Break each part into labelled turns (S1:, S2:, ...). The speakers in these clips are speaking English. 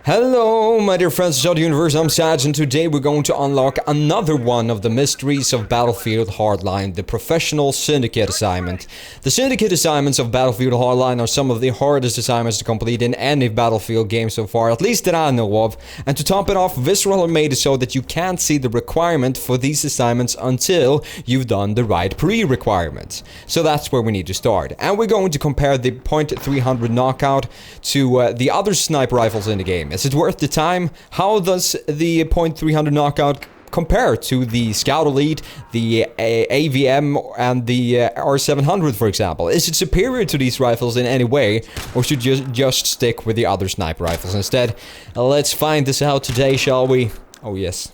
S1: Hello, my dear friends of the universe, I'm Saj, and today we're going to unlock another one of the mysteries of Battlefield Hardline, the Professional Syndicate Assignment. The Syndicate Assignments of Battlefield Hardline are some of the hardest assignments to complete in any Battlefield game so far, at least that I know of. And to top it off, Visceral made it so that you can't see the requirement for these assignments until you've done the right pre-requirements. So that's where we need to start. And we're going to compare the .300 knockout to the other sniper rifles in the game. Is it worth the time? How does the .300 knockout compare to the Scout Elite, the AVM, and the R700, for example? Is it superior to these rifles in any way, or should you just stick with the other sniper rifles instead? Let's find this out today, shall we? Oh yes.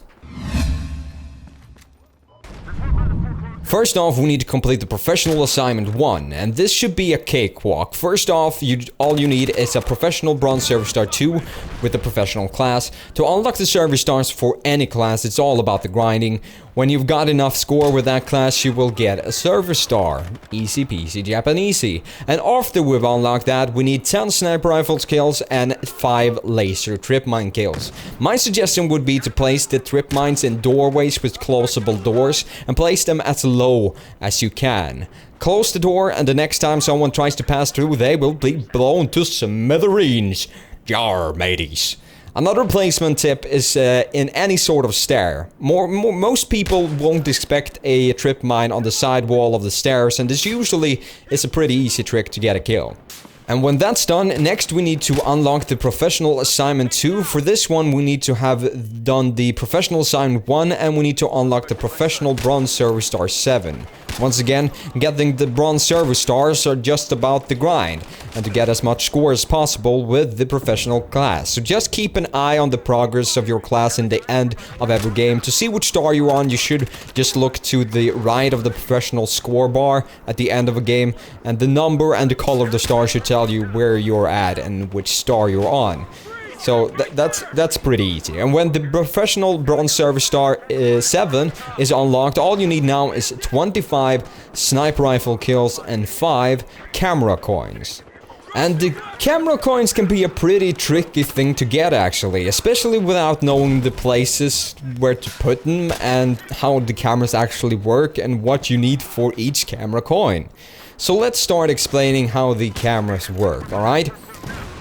S1: First off, we need to complete the Professional Assignment 1, and this should be a cakewalk. First off, all you need is a Professional Bronze Service Star 2 with the Professional class. To unlock the Service Stars for any class, it's all about the grinding. When you've got enough score with that class, you will get a Service Star. Easy peasy Japanesey. And after we've unlocked that, we need 10 Sniper Rifles kills and 5 Laser Trip Mine kills. My suggestion would be to place the Trip Mines in doorways with closable doors and place them as low as you can. Close the door, and the next time someone tries to pass through, they will be blown to smithereens. Yar, mateys. Another placement tip is in any sort of stair. Most people won't expect a trip mine on the side wall of the stairs, and this usually is a pretty easy trick to get a kill. And when that's done, next we need to unlock the Professional Assignment 2. For this one, we need to have done the Professional Assignment 1, and we need to unlock the Professional Bronze Service Star 7. Once again, getting the Bronze Service Stars are just about the grind, and to get as much score as possible with the Professional class. So just keep an eye on the progress of your class in the end of every game. To see which star you're on, you should just look to the right of the Professional score bar at the end of a game, and the number and the color of the star should tell you where you're at and which star you're on. So that's pretty easy. And when the Professional Bronze Service Star 7 is unlocked, all you need now is 25 Sniper Rifle kills and 5 camera coins. And the camera coins can be a pretty tricky thing to get, actually, especially without knowing the places where to put them and how the cameras actually work and what you need for each camera coin. So let's start explaining how the cameras work, alright?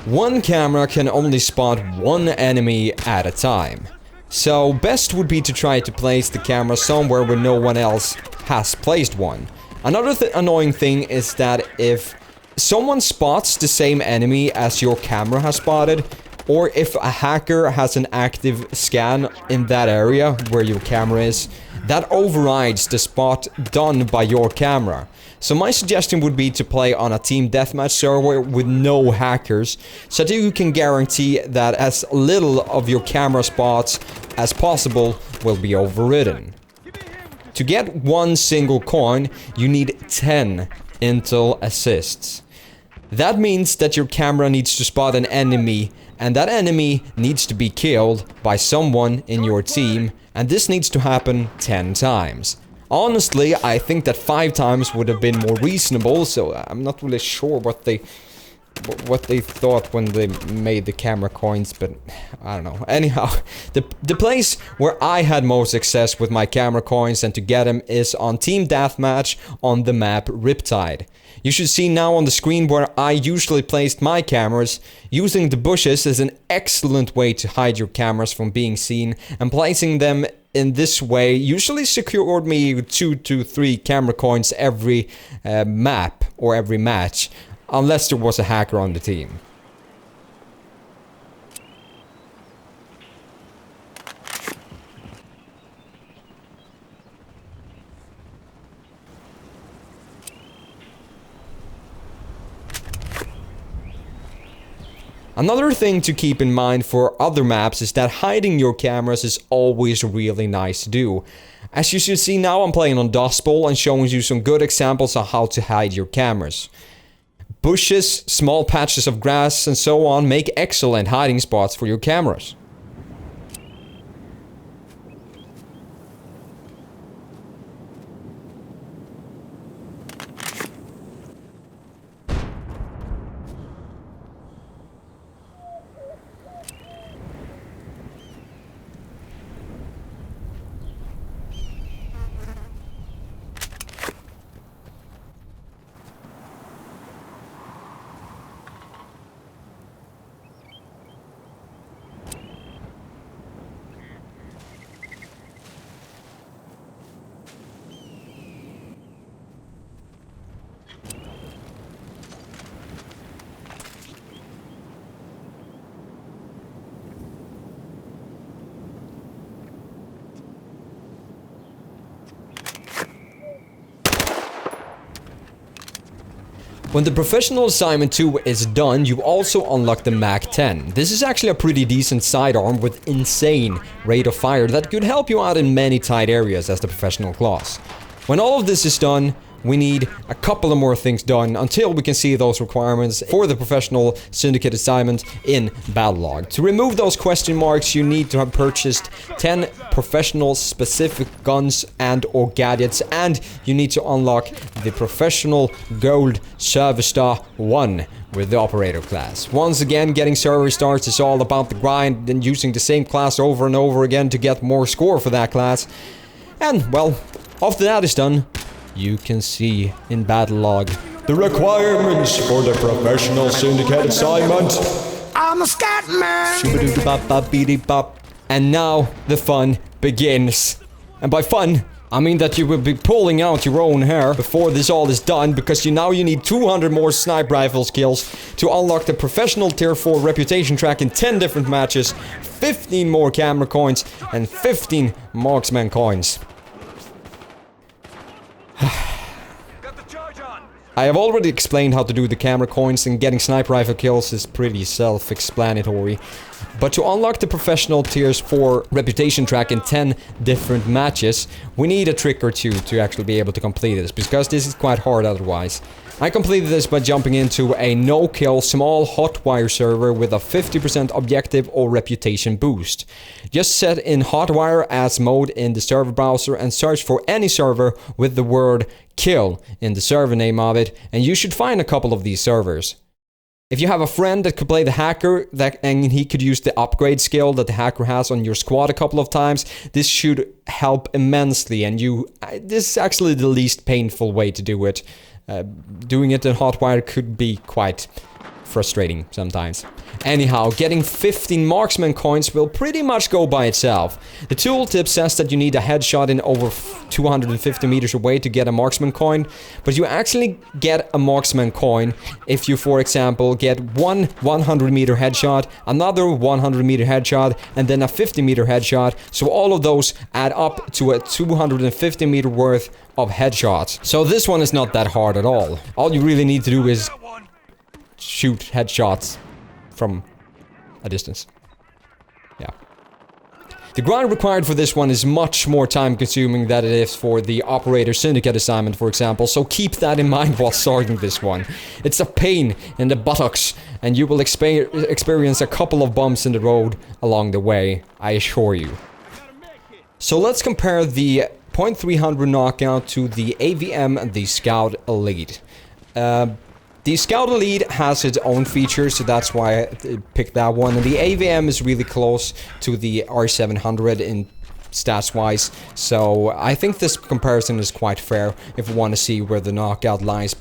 S1: One camera can only spot one enemy at a time. So best would be to try to place the camera somewhere where no one else has placed one. Another annoying thing is that if someone spots the same enemy as your camera has spotted, or if a hacker has an active scan in that area where your camera is, that overrides the spot done by your camera. So my suggestion would be to play on a team deathmatch server with no hackers, so that you can guarantee that as little of your camera spots as possible will be overridden. To get one single coin, you need 10 intel assists. That means that your camera needs to spot an enemy, and that enemy needs to be killed by someone in your team, and this needs to happen 10 times. Honestly, I think that 5 times would have been more reasonable, so I'm not really sure what they thought when they made the camera coins, but I don't know. Anyhow, the place where I had most success with my camera coins and to get them is on Team Deathmatch on the map Riptide. You should see now on the screen where I usually placed my cameras. Using the bushes is an excellent way to hide your cameras from being seen, and placing them in this way usually secured me 2 to 3 camera coins every map or every match, unless there was a hacker on the team. Another thing to keep in mind for other maps is that hiding your cameras is always really nice to do. As you should see now, I'm playing on Dust Bowl and showing you some good examples on how to hide your cameras. Bushes, small patches of grass and so on make excellent hiding spots for your cameras. When the Professional Assignment 2 is done, you also unlock the MAC-10. This is actually a pretty decent sidearm with insane rate of fire that could help you out in many tight areas as the Professional class. When all of this is done, we need a couple of more things done until we can see those requirements for the Professional Syndicate Assignment in Battle Log. To remove those question marks, you need to have purchased 10 professional specific guns and or gadgets, and you need to unlock the Professional Gold Server Star 1 with the Operator class. Once again, getting server starts is all about the grind and using the same class over and over again to get more score for that class. And, well, after that is done, you can see in Battle Log the requirements for the Professional Syndicate Assignment.
S2: I'm a scat man.
S1: And now the fun begins. And by fun, I mean that you will be pulling out your own hair before this all is done, because you need 200 more sniper rifle skills to unlock the Professional Tier 4 reputation track in 10 different matches, 15 more camera coins, and 15 marksman coins. I have already explained how to do the camera coins, and getting sniper rifle kills is pretty self-explanatory. But to unlock the Professional Tiers 4 reputation track in 10 different matches, we need a trick or two to actually be able to complete this, because this is quite hard otherwise. I completed this by jumping into a no-kill small hotwire server with a 50% objective or reputation boost. Just set in hotwire as mode in the server browser and search for any server with the word kill in the server name of it, and you should find a couple of these servers. If you have a friend that could play the hacker, and he could use the upgrade skill that the hacker has on your squad a couple of times, this should help immensely, and this is actually the least painful way to do it. Doing it in hotwire could be quite frustrating sometimes. Anyhow, getting 15 marksman coins will pretty much go by itself. The tooltip says that you need a headshot in over 250 meters away to get a marksman coin, but you actually get a marksman coin if you, for example, get one 100 meter headshot, another 100 meter headshot, and then a 50 meter headshot, so all of those add up to a 250 meter worth of headshots. So this one is not that hard at all. All you really need to do is shoot headshots from a distance. Yeah. The grind required for this one is much more time consuming than it is for the Operator Syndicate Assignment, for example, so keep that in mind while starting this one. It's a pain in the buttocks, and you will experience a couple of bumps in the road along the way, I assure you. So let's compare the .300 knockout to the AVM and the Scout Elite. The Scout Elite has its own features, so that's why I picked that one. And the AVM is really close to the R700 in stats-wise, so I think this comparison is quite fair if we want to see where the knockout lies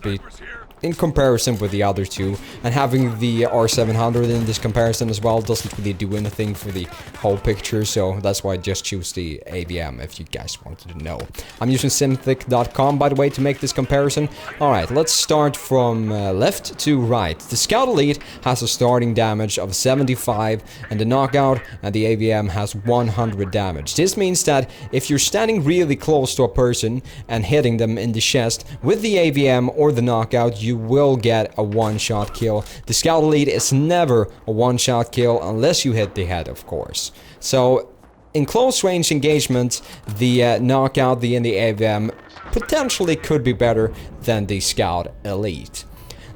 S1: in comparison with the other two. And having the R700 in this comparison as well doesn't really do anything for the whole picture, so that's why I just choose the AVM if you guys wanted to know. I'm using Synthic.com, by the way, to make this comparison. Alright, let's start from left to right. The Scout Elite has a starting damage of 75, and the knockout and the AVM has 100 damage. This means that if you're standing really close to a person and hitting them in the chest with the AVM or the knockout, you will get a one-shot kill. The Scout Elite is never a one-shot kill unless you hit the head, of course. So, in close range engagement, the knockout and the AVM potentially could be better than the Scout Elite.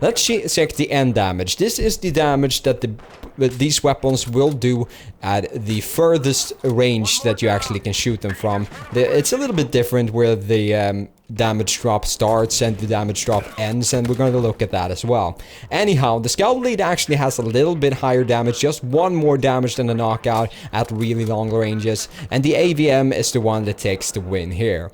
S1: Let's check the end damage. This is the damage that these weapons will do at the furthest range that you actually can shoot them from. It's a little bit different where the damage drop starts and the damage drop ends, and we're going to look at that as well. Anyhow, the Scout Elite actually has a little bit higher damage, just one more damage than the knockout at really long ranges, and the AVM is the one that takes the win here.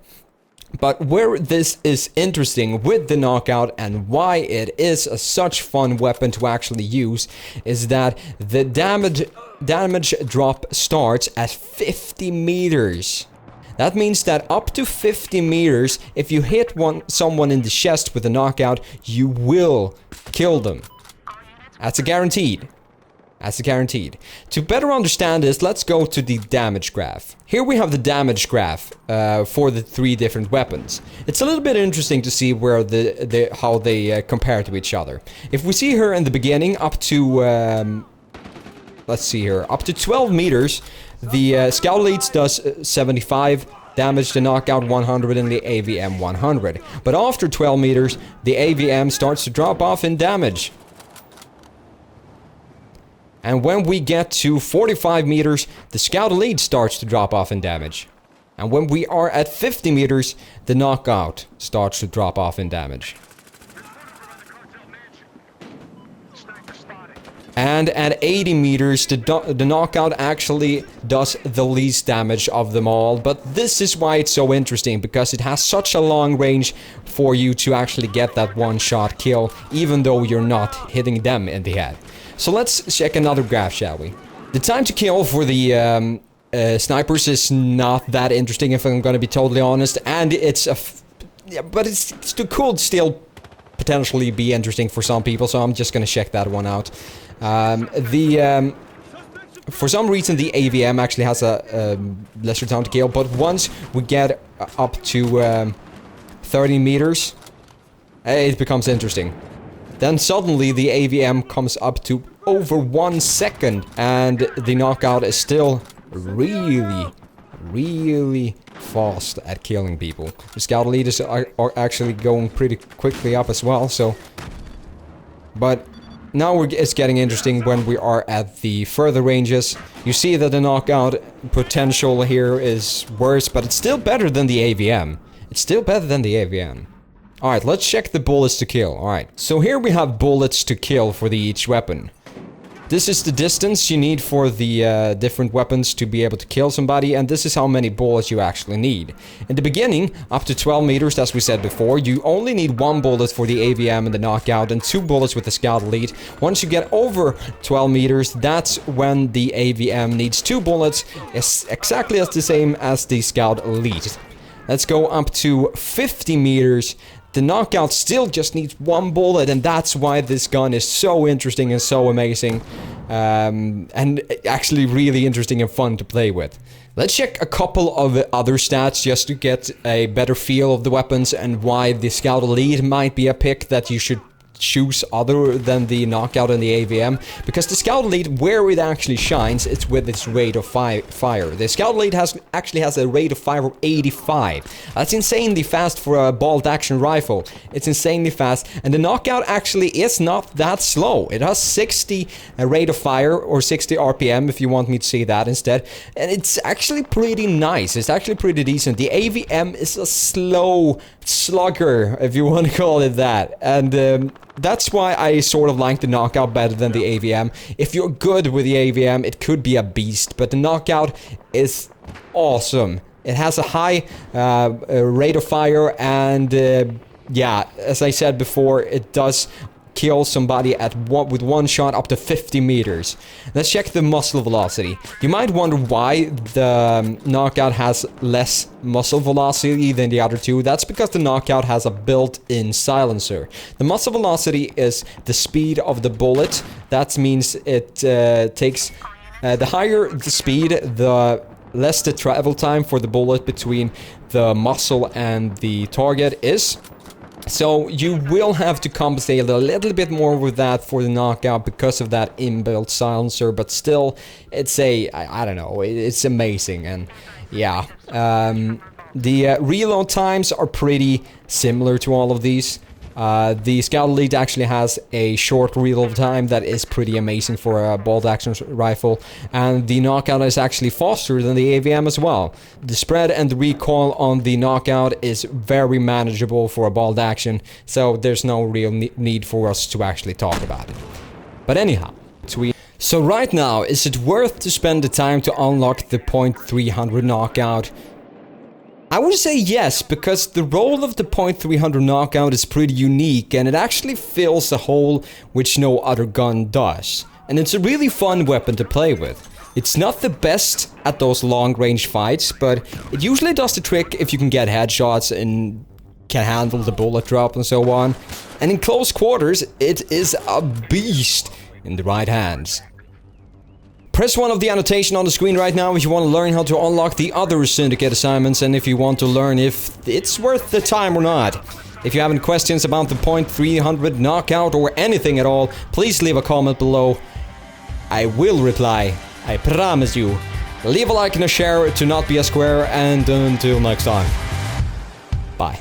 S1: But where this is interesting with the knockout and why it is such fun weapon to actually use is that the damage drop starts at 50 meters. That means that up to 50 meters, if you hit someone in the chest with a knockout, you will kill them. That's a guaranteed. as guaranteed. To better understand this, let's go to the damage graph. Here we have the damage graph for the 3 different weapons. It's a little bit interesting to see where how they compare to each other. If we see here in the beginning up to let's see here, up to 12 meters, the Scout Elite does 75 damage, the Knockout 100, and the AVM 100. But after 12 meters, the AVM starts to drop off in damage. And when we get to 45 meters, the Scout Elite starts to drop off in damage. And when we are at 50 meters, the Knockout starts to drop off in damage. And at 80 meters, the Knockout actually does the least damage of them all. But this is why it's so interesting, because it has such a long range for you to actually get that one-shot kill, even though you're not hitting them in the head. So let's check another graph, shall we? The time to kill for the snipers is not that interesting, if I'm going to be totally honest. And it's but it's too cool to still potentially be interesting for some people, so I'm just going to check that one out. For some reason the AVM actually has a lesser time to kill, but once we get up to 30 meters, it becomes interesting. Then suddenly the AVM comes up to over 1 second, and the Knockout is still really fast at killing people. The Scout Elite are actually going pretty quickly up as well, so... But now it's getting interesting when we are at the further ranges. You see that the Knockout potential here is worse, but it's still better than the AVM. It's still better than the AVM. Alright, let's check the bullets to kill. Alright, so here we have bullets to kill for each weapon. This is the distance you need for the different weapons to be able to kill somebody, and this is how many bullets you actually need. In the beginning, up to 12 meters, as we said before, you only need 1 bullet for the AVM and the Knockout, and 2 bullets with the Scout Elite. Once you get over 12 meters, that's when the AVM needs 2 bullets, exactly as the same as the Scout Elite. Let's go up to 50 meters. The Knockout still just needs 1 bullet, and that's why this gun is so interesting and so amazing. And actually really interesting and fun to play with. Let's check a couple of other stats just to get a better feel of the weapons and why the Scout Elite might be a pick that you should choose other than the Knockout and the AVM, because the Scout Elite, where it actually shines, it's with its rate of fire. The Scout Elite actually has a rate of fire of 85. That's insanely fast for a bolt action rifle. It's insanely fast, and the Knockout actually is not that slow. It has 60 rate of fire, or 60 RPM if you want me to say that instead, and it's actually pretty nice. It's actually pretty decent. The AVM is a slow slugger, if you want to call it that, and that's why I sort of like the Knockout better than the AVM. If you're good with the AVM, it could be a beast, but the Knockout is awesome. It has a high rate of fire, and yeah, as I said before, it does kill somebody with 1 shot up to 50 meters. Let's check the muzzle velocity. You might wonder why the Knockout has less muzzle velocity than the other two. That's because the Knockout has a built-in silencer. The muzzle velocity is the speed of the bullet. That means it takes... the higher the speed, the less the travel time for the bullet between the muzzle and the target is. So you will have to compensate a little bit more with that for the Knockout because of that inbuilt silencer, but still, it's I don't know, it's amazing. And yeah, the reload times are pretty similar to all of these. The Scout Elite actually has a short reload time that is pretty amazing for a bolt action rifle, and the Knockout is actually faster than the AVM as well. The spread and the recoil on the Knockout is very manageable for a bolt action, so there's no real need for us to actually talk about it. But anyhow, so right now, is it worth to spend the time to unlock the .300 Knockout? I would say yes, because the role of the .300 Knockout is pretty unique, and it actually fills a hole which no other gun does. And it's a really fun weapon to play with. It's not the best at those long-range fights, but it usually does the trick if you can get headshots and can handle the bullet drop and so on. And in close quarters, it is a beast in the right hands. Press one of the annotation on the screen right now if you want to learn how to unlock the other Syndicate assignments and if you want to learn if it's worth the time or not. If you have any questions about the point 300 knockout or anything at all, please leave a comment below. I will reply, I promise you. Leave a like and a share to not be a square, and until next time. Bye.